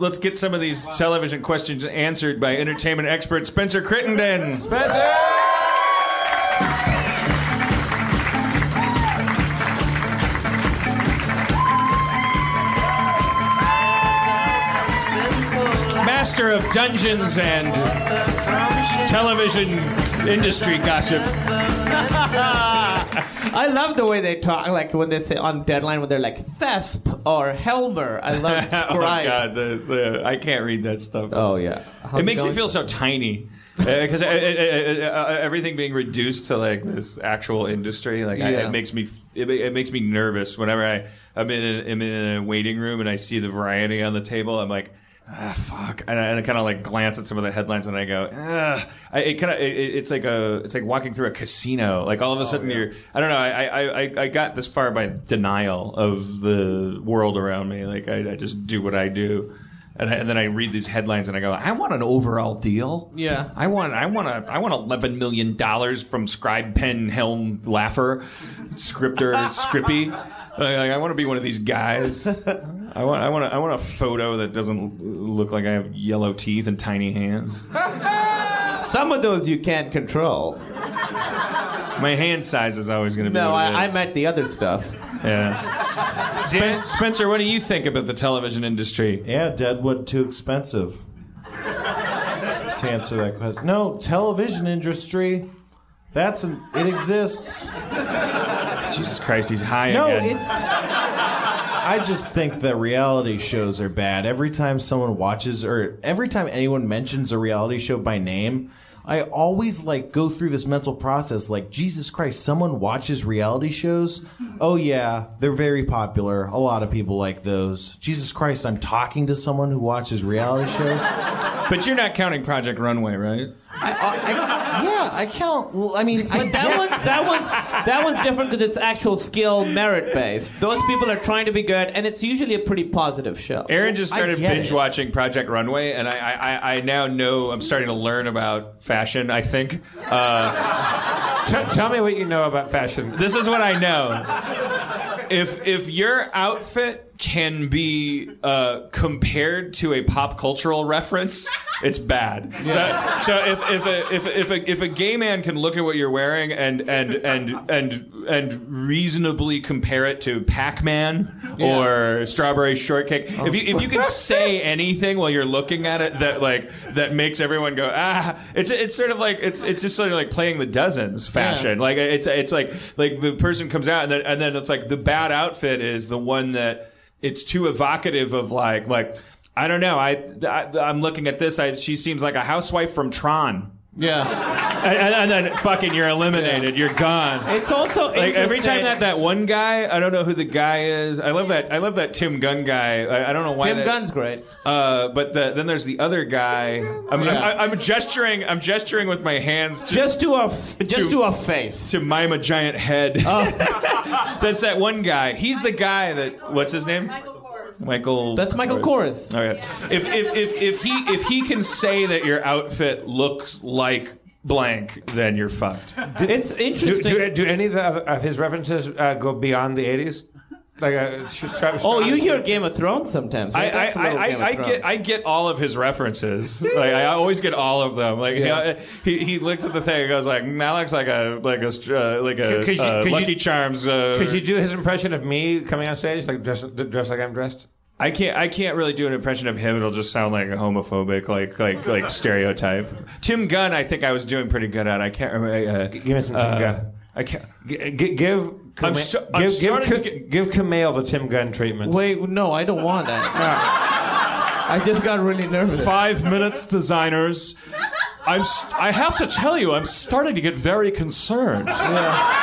let's get some of these television questions answered by entertainment expert Spencer Crittenden. Spencer! Master of dungeons and television industry gossip. I love the way they talk, like when they say on Deadline, when they're like Thesp or Helmer. I love Scribe. Oh God, I can't read that stuff. Oh yeah, it makes me feel so tiny because everything being reduced to like this actual industry, like it makes me nervous whenever I'm in a waiting room and I see the variety on the table. I'm like, fuck, and I kind of like glance at some of the headlines and I go, it's like walking through a casino. Like all of a sudden I don't know. I got this far by denial of the world around me. Like I just do what I do. And then I read these headlines and I go, I want an overall deal. Yeah. I want $11 million from Scribe, Pen, Helm, Laffer, Scripter, Scrippy. I want to be one of these guys. I want a photo that doesn't look like I have yellow teeth and tiny hands. Some of those you can't control. My hand size is always going to be. No, what it is. I meant the other stuff. Yeah. Spencer, what do you think about the television industry? Yeah, Deadwood too expensive. To answer that question, no, television industry. It exists. Jesus Christ, he's high No, again. I just think that reality shows are bad. Every time someone watches, or every time anyone mentions a reality show by name, I always like go through this mental process like, Jesus Christ, someone watches reality shows? Oh yeah, they're very popular. A lot of people like those. Jesus Christ, I'm talking to someone who watches reality shows? But you're not counting Project Runway, right? I count. I mean, But that one's different because it's actual skill, merit based. Those people are trying to be good, and it's usually a pretty positive show. Aaron just started binge watching Project Runway, and I now know I'm starting to learn about fashion. I think. Tell me what you know about fashion. This is what I know. If your outfit can be compared to a pop cultural reference, it's bad. Yeah. So if a gay man can look at what you're wearing and reasonably compare it to Pac-Man or Strawberry Shortcake, if you can say anything while you're looking at it that makes everyone go it's sort of like it's just sort of like playing the dozens fashion. Like it's like the person comes out and then it's like the bad outfit is the one that it's too evocative of like I don't know. I'm looking at this. She seems like a housewife from Tron. Yeah. And then fucking you're eliminated. Yeah. You're gone. It's also like every time that one guy, I don't know who the guy is. I love that Tim Gunn guy. I don't know why. Tim Gunn's great. But then there's the other guy. I'm gesturing. I'm gesturing with my hands. Just do a face. To mime a giant head. Oh. That's that one guy. He's the guy that. What's his name? Michael. That's Michael Kors. Okay. If he can say that your outfit looks like blank, then you're fucked. It's interesting. Do any of his references go beyond the 80s? Like you hear Game of Thrones sometimes. Right? I get all of his references. Like I always get all of them. Like he looks at the thing and goes like, "That looks like a Lucky Charms." Could you do his impression of me coming on stage, like dressed like I'm dressed? I can't really do an impression of him. It'll just sound like a homophobic, like stereotype. Tim Gunn, I think I was doing pretty good at. I can't remember. Give me some Tim Gunn. I can't give Kumail the Tim Gunn treatment. Wait, no, I don't want that. I just got really nervous. 5 minutes, designers. I have to tell you, I'm starting to get very concerned. Yeah.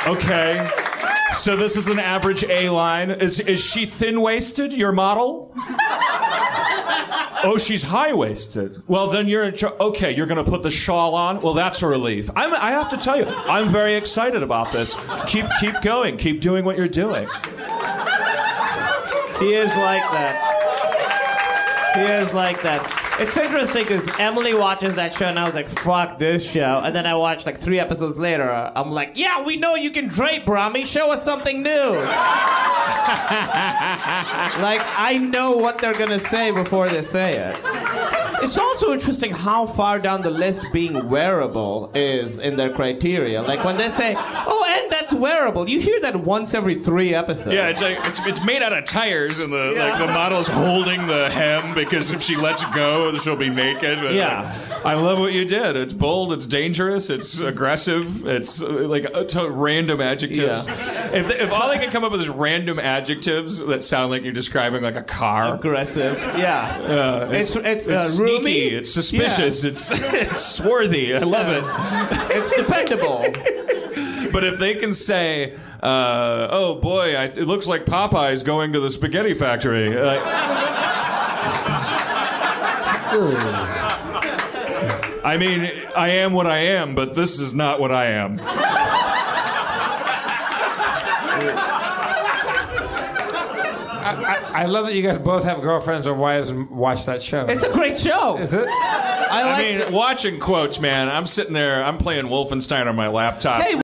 Okay. So this is an average A-line. Is she thin-waisted, your model? Oh, she's high-waisted. Well, then you're in charge. Okay, you're going to put the shawl on? Well, that's a relief. I have to tell you, I'm very excited about this. Keep going. Keep doing what you're doing. He is like that. It's interesting because Emily watches that show and I was like, fuck this show. And then I watched like 3 episodes later. I'm like, yeah, we know you can drape, Rami. Show us something new. Like, I know what they're gonna say before they say it. It's also interesting how far down the list being wearable is in their criteria. Like when they say, "Oh, and that's wearable," you hear that once every 3 episodes. Yeah, it's like it's made out of tires, and the model's holding the hem because if she lets go, she'll be naked. But, Yeah. I love what you did. It's bold. It's dangerous. It's aggressive. It's like random adjectives. Yeah. If all they can come up with is random adjectives that sound like you're describing like a car. Aggressive. Yeah. It's roomy. sneaky. It's suspicious. Yeah. It's swarthy. I love it. It's dependable. But if they can say, "Oh boy, it looks like Popeye's going to the spaghetti factory," I mean, I am what I am, but this is not what I am. I love that you guys both have girlfriends or wives and watch that show. It's a great show. Is it? I mean, watching quotes, man. I'm sitting there, I'm playing Wolfenstein on my laptop. Hey,